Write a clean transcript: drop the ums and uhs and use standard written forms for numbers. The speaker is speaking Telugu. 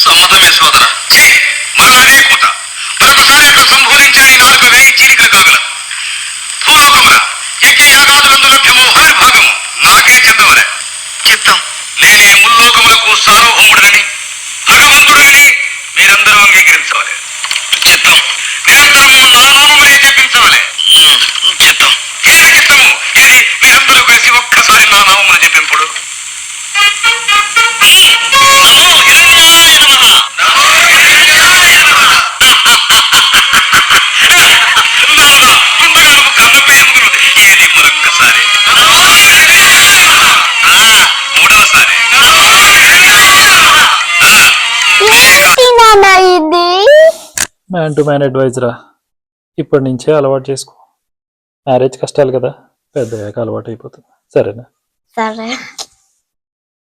సమ్మతమే సోదర. మరో అదే కూత మరొకసారి అక్కడ సంభవించిన ఈ నాలుగు వేయి చీలికలు కాగలదు. భూలోకమున యజ్ఞయాగాదులందు లభ్యము హవిర్భాగము నాకే చెందవలే. చిత్తం. నేను ఈ ముల్లోకములకు సార్వభౌముడని భగవంతుడని మీరందరూ అంగీకరించవలే. చిత్తం. నిరంతరము నా నామమునే జపించవలే. చిత్తం. ఏది చిత్తము? ఏది మీరందరూ కలిసి ఒక్కసారి నా నామమును జపింపుడు. నమో హిరణ్యాయ నమః. నాదా ముందుగా నువ్వు కన్నపేయముకున్నది ఏది మరొక్కసారి. మూడవసారి. ఇది మ్యాన్ టు మ్యాన్ అడ్వైజరా, ఇప్పటి నుంచే అలవాటు చేసుకో. మ్యారేజ్ కష్టాలు కదా, పెద్దయ్యాక అలవాటు అయిపోతుంది. సరేనా? సరే.